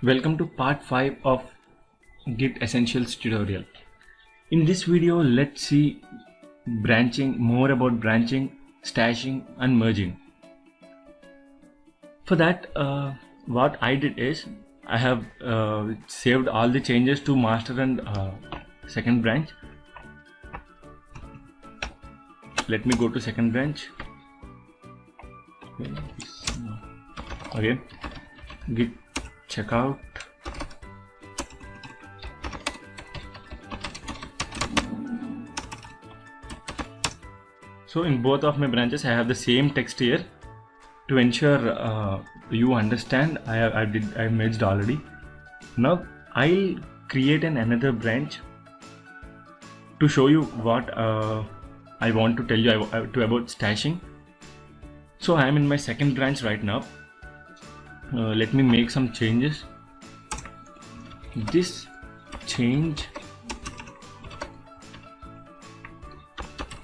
Welcome to part 5 of Git Essentials tutorial. In this video, let's see more about branching, stashing and merging. For that, what I did is I have saved all the changes to master and second branch. Let me go to second branch. Again, git checkout. So in both of my branches I have the same text here. To ensure you understand, I merged already. Now I'll create another branch to show you what I want to tell you about stashing. So I am in my second branch right now. Let me make some changes. This change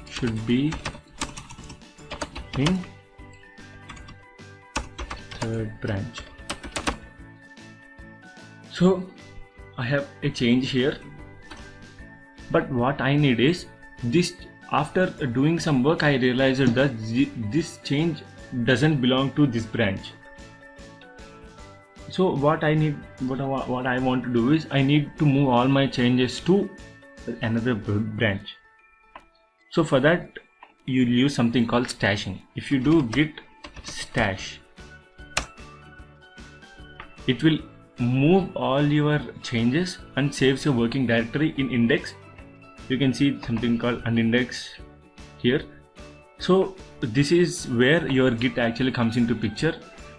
should be in third branch. So I have a change here, but what I need is this. After doing some work, I realized that this change doesn't belong to this branch. So what I want to do is I need to move all my changes to another branch. So for that you'll use something called stashing. If you do git stash, it will move all your changes and saves your working directory in index. You can see something called unindex here. So this is where your git actually comes into picture.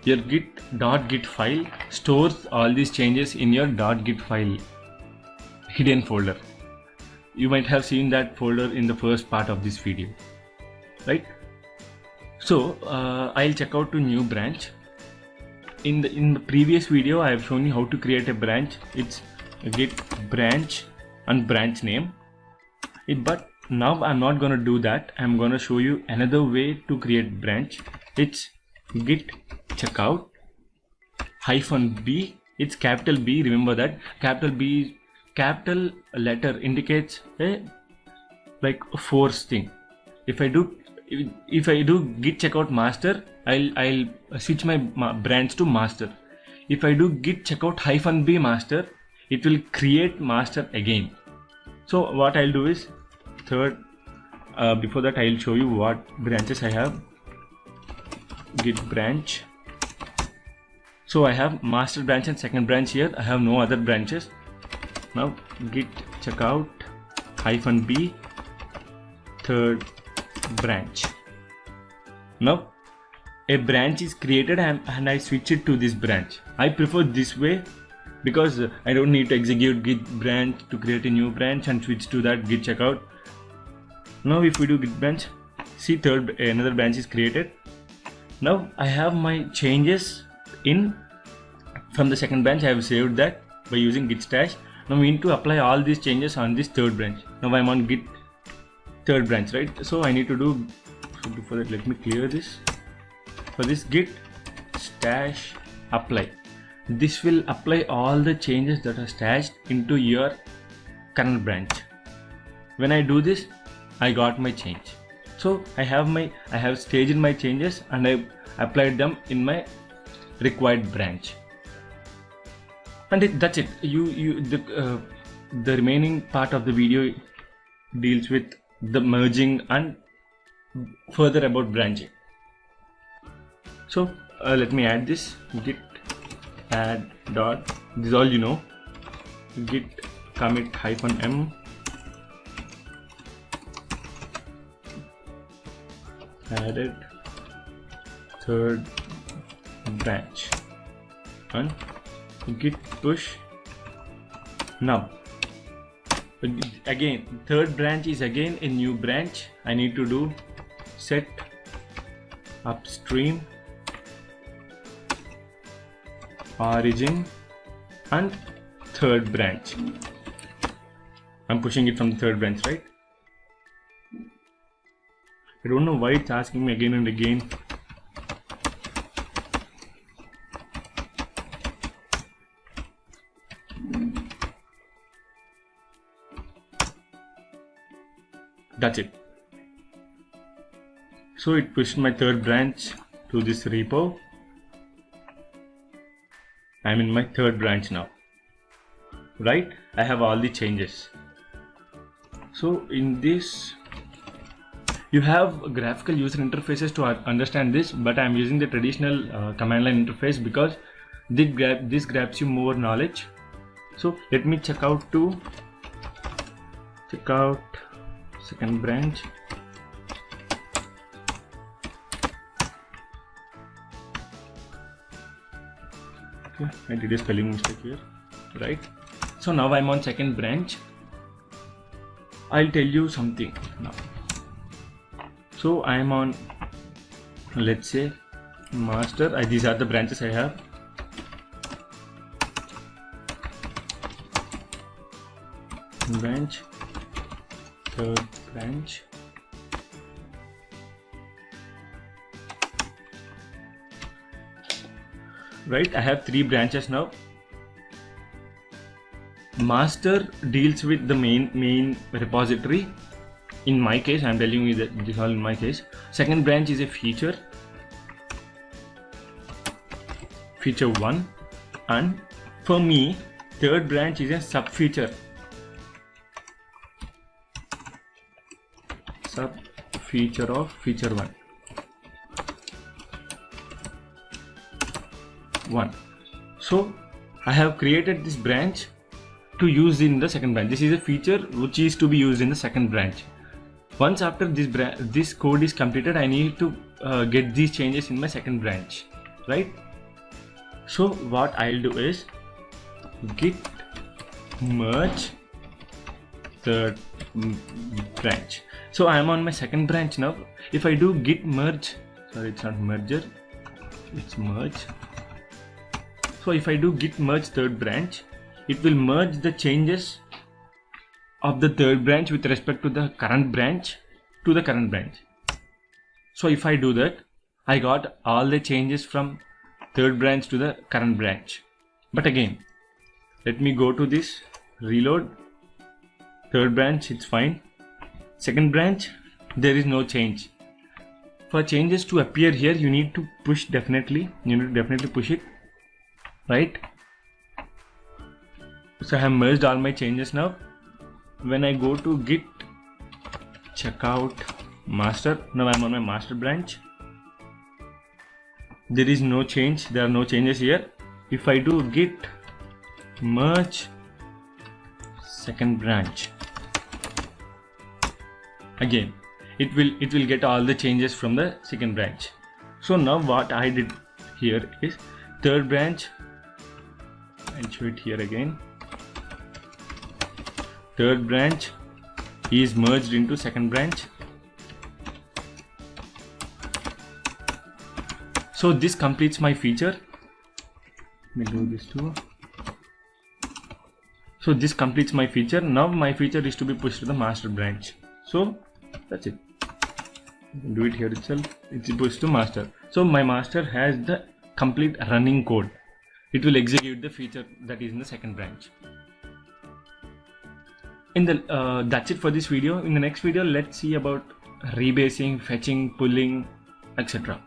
Your git.git file stores all these changes in your .git file hidden folder. You might have seen that folder in the first part of this video, right? So I'll check out to new branch. In the previous video I have shown you how to create a branch. It's git branch and branch name. But now I'm not gonna do that. I'm gonna show you another way to create branch. It's git checkout -b. It's capital B. Remember that capital B, capital letter indicates a force thing. If I do git checkout master, I'll switch my branch to master. If I do git checkout -b master, it will create master again. So what I'll do is before that I'll show you what branches I have. Git branch. So I have master branch and second branch here. I have no other branches. Now git checkout -b third branch. Now a branch is created and I switch it to this branch. I prefer this way because I don't need to execute git branch to create a new branch and switch to that git checkout. Now if we do git branch, see another branch is created. Now I have my changes from the second branch. I have saved that by using git stash. Now we need to apply all these changes on this third branch. Now I'm on git third branch, right? So I need to do, before that let me clear this. For this git stash apply. This will apply all the changes that are stashed into your current branch. When I do this, I got my change. So I have staged my changes and I applied them in my required branch. And that's it. The remaining part of the video deals with the merging and further about branching. So let me add this git add dot. This is all you know. Git commit -m. Added third branch and git push. Now again third branch is again a new branch. I need to do set upstream origin and third branch. I'm pushing it from the third branch, right? I don't know why it's asking me again and again. That's it. So it pushed my third branch to this repo. I'm in my third branch now, right? I have all the changes. So in this, you have graphical user interfaces to understand this, but I'm using the traditional command line interface because this grabs you more knowledge. So let me check out second branch. Okay, I did a spelling mistake here, right? So now I'm on second branch. I'll tell you something now. So I am on, let's say, master. These are the branches I have. Branch, third branch, right? I have 3 branches now. Master deals with the main repository. In my case, I'm telling you that this is all in my case. Second branch is a feature 1, and for me, third branch is a sub feature. Sub feature of feature 1. So I have created this branch to use in the second branch. This is a feature which is to be used in the second branch. Once after this code is completed, I need to get these changes in my second branch, right? So what I'll do is git merge third branch. So I am on my second branch now. If I do git merge, sorry, it's not merger, it's merge. So if I do git merge third branch, it will merge the changes of the third branch with respect to the current branch to the current branch. So if I do that, I got all the changes from third branch to the current branch. But again, let me go to this, reload. Third branch, it's fine. Second branch, there is no change. For changes to appear here, you need to push definitely. You need to definitely push it, right? So I have merged all my changes now. When I go to git checkout master, now I'm on my master branch. There is no change. There are no changes here. If I do git merge second branch, again it will get all the changes from the second branch. So now what I did here is third branch, I'll show it here again. Third branch is merged into second branch. So this completes my feature. Let me do this too. So this completes my feature. Now my feature is to be pushed to the master branch. So that's it. Do it here itself. It's pushed to master. So my master has the complete running code. It will execute the feature that is in the second branch. That's it for this video. In the next video, let's see about rebasing, fetching, pulling, etc.